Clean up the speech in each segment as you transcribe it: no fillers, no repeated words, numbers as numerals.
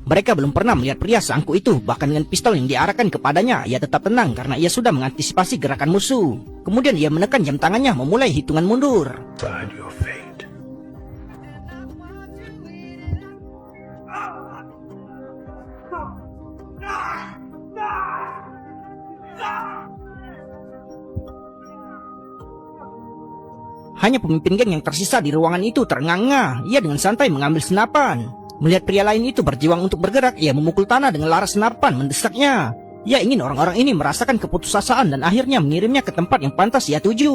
Mereka belum pernah melihat pria seangkuh itu, bahkan dengan pistol yang diarahkan kepadanya, ia tetap tenang karena ia sudah mengantisipasi gerakan musuh. Kemudian ia menekan jam tangannya memulai hitungan mundur. Hanya pemimpin geng yang tersisa di ruangan itu terengah-engah. Ia dengan santai mengambil senapan. Melihat pria lain itu berjuang untuk bergerak, ia memukul tanah dengan laras senapan mendesaknya. Ia ingin orang-orang ini merasakan keputusasaan dan akhirnya mengirimnya ke tempat yang pantas ia tuju.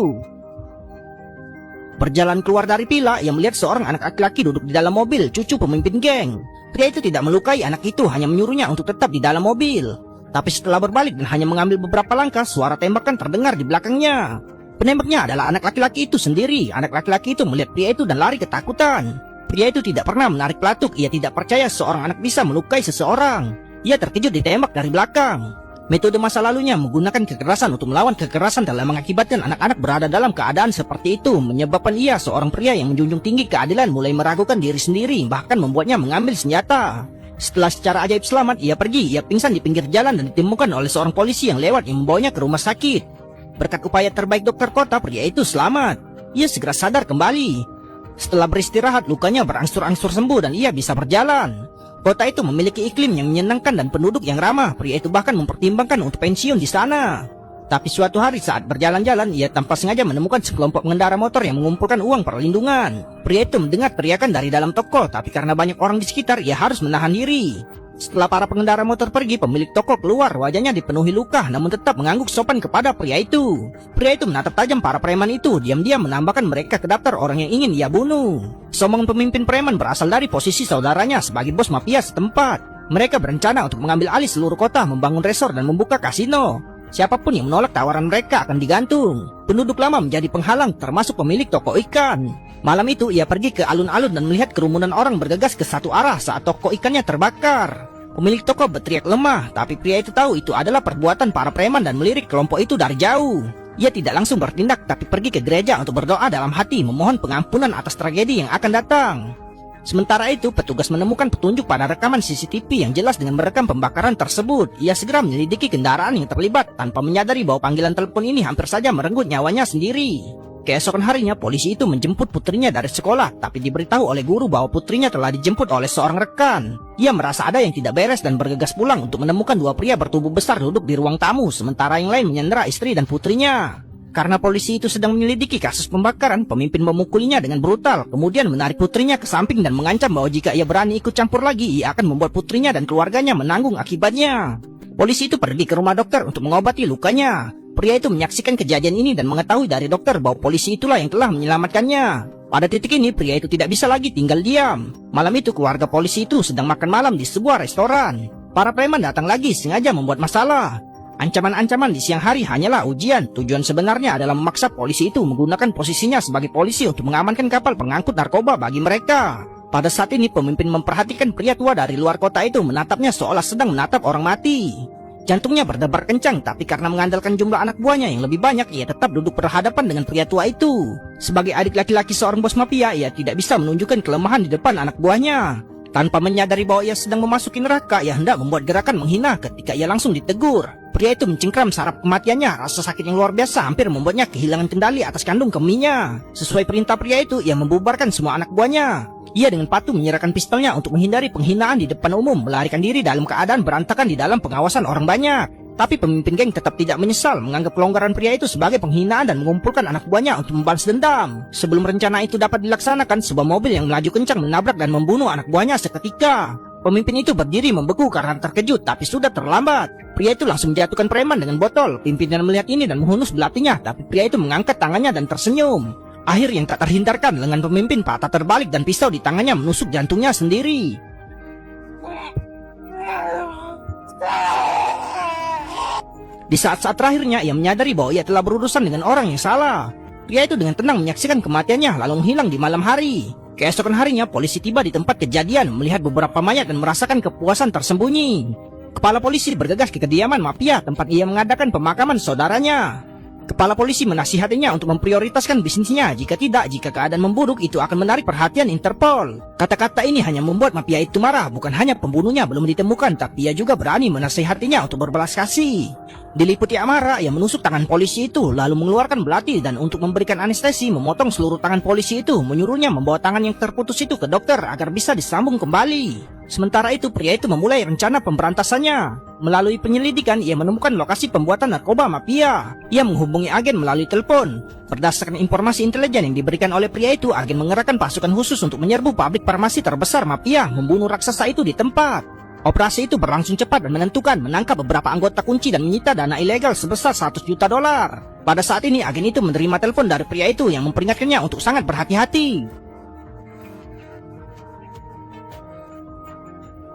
Berjalan keluar dari villa, ia melihat seorang anak laki-laki duduk di dalam mobil cucu pemimpin geng. Pria itu tidak melukai anak itu, hanya menyuruhnya untuk tetap di dalam mobil. Tapi setelah berbalik dan hanya mengambil beberapa langkah, suara tembakan terdengar di belakangnya. Penembaknya adalah anak laki-laki itu sendiri. Anak laki-laki itu melihat pria itu dan lari ketakutan. Pria itu tidak pernah menarik pelatuk. Ia tidak percaya seorang anak bisa melukai seseorang. Ia terkejut ditembak dari belakang. Metode masa lalunya menggunakan kekerasan untuk melawan kekerasan dalam mengakibatkan anak-anak berada dalam keadaan seperti itu, menyebabkan ia, seorang pria yang menjunjung tinggi keadilan, mulai meragukan diri sendiri, bahkan membuatnya mengambil senjata. Setelah secara ajaib selamat, ia pergi. Ia pingsan di pinggir jalan dan ditemukan oleh seorang polisi yang lewat yang membawanya ke rumah sakit. Berkat upaya terbaik dokter kota, pria itu selamat. Ia segera sadar kembali. Setelah beristirahat, lukanya berangsur-angsur sembuh dan ia bisa berjalan. Kota itu memiliki iklim yang menyenangkan dan penduduk yang ramah. Pria itu bahkan mempertimbangkan untuk pensiun di sana. Tapi suatu hari saat berjalan-jalan, ia tanpa sengaja menemukan sekelompok pengendara motor yang mengumpulkan uang perlindungan. Pria itu mendengar teriakan dari dalam toko, tapi karena banyak orang di sekitar, ia harus menahan diri. Setelah para pengendara motor pergi, pemilik toko keluar. Wajahnya dipenuhi luka, namun tetap mengangguk sopan kepada pria itu. Pria itu menatap tajam para preman itu, diam-diam menambahkan mereka ke daftar orang yang ingin ia bunuh. Sombong pemimpin preman berasal dari posisi saudaranya sebagai bos mafia setempat. Mereka berencana untuk mengambil alih seluruh kota, membangun resort dan membuka kasino. Siapapun yang menolak tawaran mereka akan digantung. Penduduk lama menjadi penghalang, termasuk pemilik toko ikan. Malam itu ia pergi ke alun-alun dan melihat kerumunan orang bergegas ke satu arah saat toko ikannya terbakar. Pemilik toko berteriak lemah, tapi pria itu tahu itu adalah perbuatan para preman dan melirik kelompok itu dari jauh. Ia tidak langsung bertindak, tapi pergi ke gereja untuk berdoa dalam hati, memohon pengampunan atas tragedi yang akan datang. Sementara itu, petugas menemukan petunjuk pada rekaman CCTV yang jelas dengan merekam pembakaran tersebut. Ia segera menyelidiki kendaraan yang terlibat, tanpa menyadari bahwa panggilan telepon ini hampir saja merenggut nyawanya sendiri. Keesokan harinya, polisi itu menjemput putrinya dari sekolah, tapi diberitahu oleh guru bahwa putrinya telah dijemput oleh seorang rekan. Ia merasa ada yang tidak beres dan bergegas pulang untuk menemukan dua pria bertubuh besar duduk di ruang tamu, sementara yang lain menyandera istri dan putrinya. Karena polisi itu sedang menyelidiki kasus pembakaran, pemimpin memukulinya dengan brutal, kemudian menarik putrinya ke samping dan mengancam bahwa jika ia berani ikut campur lagi, ia akan membuat putrinya dan keluarganya menanggung akibatnya. Polisi itu pergi ke rumah dokter untuk mengobati lukanya. Pria itu menyaksikan kejadian ini dan mengetahui dari dokter bahwa polisi itulah yang telah menyelamatkannya. Pada titik ini, pria itu tidak bisa lagi tinggal diam. Malam itu, keluarga polisi itu sedang makan malam di sebuah restoran. Para preman datang lagi sengaja membuat masalah. Ancaman-ancaman di siang hari hanyalah ujian. Tujuan sebenarnya adalah memaksa polisi itu menggunakan posisinya sebagai polisi untuk mengamankan kapal pengangkut narkoba bagi mereka. Pada saat ini, pemimpin memperhatikan pria tua dari luar kota itu menatapnya seolah sedang menatap orang mati. Jantungnya berdebar kencang, tapi karena mengandalkan jumlah anak buahnya yang lebih banyak, ia tetap duduk berhadapan dengan pria tua itu. Sebagai adik laki-laki seorang bos mafia, ia tidak bisa menunjukkan kelemahan di depan anak buahnya. Tanpa menyadari bahwa ia sedang memasuki neraka, ia hendak membuat gerakan menghina ketika ia langsung ditegur. Pria itu mencengkram saraf kematiannya. Rasa sakit yang luar biasa hampir membuatnya kehilangan kendali atas kandung kemihnya. Sesuai perintah pria itu, ia membubarkan semua anak buahnya. Ia dengan patuh menyerahkan pistolnya untuk menghindari penghinaan di depan umum, melarikan diri dalam keadaan berantakan di dalam pengawasan orang banyak. Tapi pemimpin geng tetap tidak menyesal, menganggap kelonggaran pria itu sebagai penghinaan dan mengumpulkan anak buahnya untuk membalas dendam. Sebelum rencana itu dapat dilaksanakan, sebuah mobil yang melaju kencang menabrak dan membunuh anak buahnya seketika. Pemimpin itu berdiri membeku karena terkejut, tapi sudah terlambat. Pria itu langsung menjatuhkan preman dengan botol. Pimpinan melihat ini dan menghunus belatinya, tapi pria itu mengangkat tangannya dan tersenyum. Akhir yang tak terhindarkan, lengan pemimpin patah terbalik dan pisau di tangannya menusuk jantungnya sendiri. Di saat-saat terakhirnya, ia menyadari bahwa ia telah berurusan dengan orang yang salah. Pria itu dengan tenang menyaksikan kematiannya lalu menghilang di malam hari. Keesokan harinya, polisi tiba di tempat kejadian, melihat beberapa mayat dan merasakan kepuasan tersembunyi. Kepala polisi bergegas ke kediaman mafia tempat ia mengadakan pemakaman saudaranya. Kepala polisi menasihatinya untuk memprioritaskan bisnisnya. Jika tidak, jika keadaan memburuk, itu akan menarik perhatian Interpol. Kata-kata ini hanya membuat mafia itu marah. Bukan hanya pembunuhnya belum ditemukan, tapi ia juga berani menasihatinya untuk berbelas kasih. Diliputi amarah, ia menusuk tangan polisi itu, lalu mengeluarkan belati dan untuk memberikan anestesi, memotong seluruh tangan polisi itu, menyuruhnya membawa tangan yang terputus itu ke dokter agar bisa disambung kembali. Sementara itu, pria itu memulai rencana pemberantasannya. Melalui penyelidikan, ia menemukan lokasi pembuatan narkoba mafia. Ia menghubungi agen melalui telepon. Berdasarkan informasi intelijen yang diberikan oleh pria itu, agen mengerahkan pasukan khusus untuk menyerbu pabrik farmasi terbesar mafia, membunuh raksasa itu di tempat. Operasi itu berlangsung cepat dan menentukan, menangkap beberapa anggota kunci dan menyita dana ilegal sebesar $100 juta. Pada saat ini, agen itu menerima telepon dari pria itu yang memperingatkannya untuk sangat berhati-hati.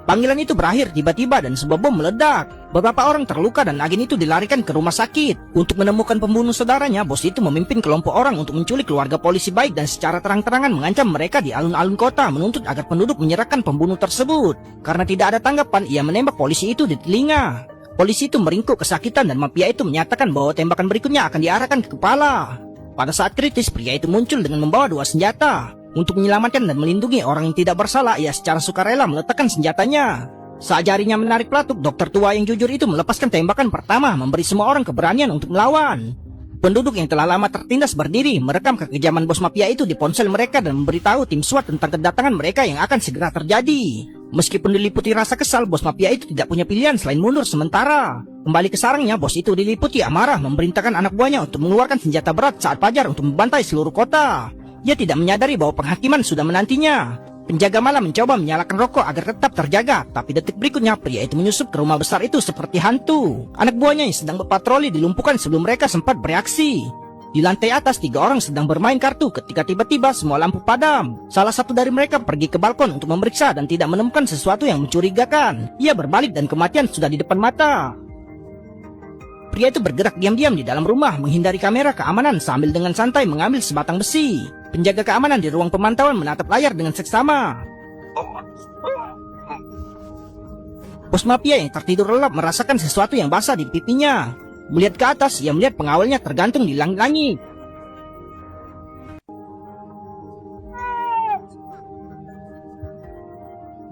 Panggilan itu berakhir tiba-tiba dan sebuah bom meledak. Beberapa orang terluka dan agen itu dilarikan ke rumah sakit. Untuk menemukan pembunuh saudaranya, bos itu memimpin kelompok orang untuk menculik keluarga polisi baik dan secara terang-terangan mengancam mereka di alun-alun kota, menuntut agar penduduk menyerahkan pembunuh tersebut. Karena tidak ada tanggapan, ia menembak polisi itu di telinga. Polisi itu meringkuk kesakitan dan mafia itu menyatakan bahwa tembakan berikutnya akan diarahkan ke kepala. Pada saat kritis, pria itu muncul dengan membawa 2 senjata. Untuk menyelamatkan dan melindungi orang yang tidak bersalah, ia secara sukarela meletakkan senjatanya. Saat jarinya menarik pelatuk, dokter tua yang jujur itu melepaskan tembakan pertama, memberi semua orang keberanian untuk melawan. Penduduk yang telah lama tertindas berdiri, merekam kekejaman bos mafia itu di ponsel mereka dan memberitahu tim SWAT tentang kedatangan mereka yang akan segera terjadi. Meskipun diliputi rasa kesal, bos mafia itu tidak punya pilihan selain mundur sementara. Kembali ke sarangnya, bos itu diliputi amarah memerintahkan anak buahnya untuk mengeluarkan senjata berat saat fajar untuk membantai seluruh kota. Ia tidak menyadari bahwa penghakiman sudah menantinya. Penjaga malam mencoba menyalakan rokok agar tetap terjaga, tapi detik berikutnya pria itu menyusup ke rumah besar itu seperti hantu. Anak buahnya yang sedang berpatroli dilumpuhkan sebelum mereka sempat bereaksi. Di lantai atas, 3 orang sedang bermain kartu ketika tiba-tiba semua lampu padam. Salah satu dari mereka pergi ke balkon untuk memeriksa dan tidak menemukan sesuatu yang mencurigakan. Ia berbalik dan kematian sudah di depan mata. Pria itu bergerak diam-diam di dalam rumah, menghindari kamera keamanan sambil dengan santai mengambil sebatang besi. Penjaga keamanan di ruang pemantauan menatap layar dengan seksama. Bos mafia yang tertidur lelap merasakan sesuatu yang basah di pipinya. Melihat ke atas, ia melihat pengawalnya tergantung di langit-langit.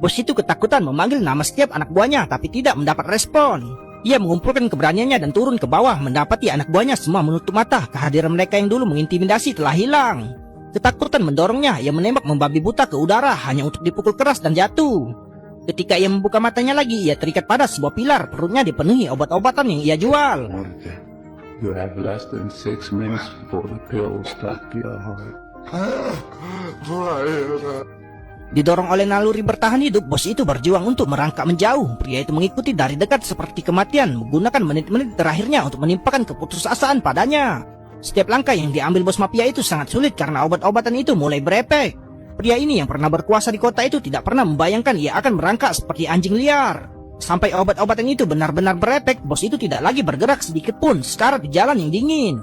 Bos itu ketakutan memanggil nama setiap anak buahnya, tapi tidak mendapat respon. Ia mengumpulkan keberaniannya dan turun ke bawah, mendapati anak buahnya semua menutup mata. Kehadiran mereka yang dulu mengintimidasi telah hilang. Ketakutan mendorongnya, ia menembak membabi buta ke udara hanya untuk dipukul keras dan jatuh. Ketika ia membuka matanya lagi, ia terikat pada sebuah pilar, perutnya dipenuhi obat-obatan yang ia jual. You have less than 6 minutes before the pills stop your heart. Didorong oleh naluri bertahan hidup, bos itu berjuang untuk merangkak menjauh. Pria itu mengikuti dari dekat seperti kematian, menggunakan menit-menit terakhirnya untuk menimpakan keputusasaan padanya. Setiap langkah yang diambil bos mafia itu sangat sulit karena obat-obatan itu mulai berefek. Pria ini yang pernah berkuasa di kota itu tidak pernah membayangkan ia akan merangkak seperti anjing liar. Sampai obat-obatan itu benar-benar berefek, bos itu tidak lagi bergerak sedikit pun, sekarat di jalan yang dingin.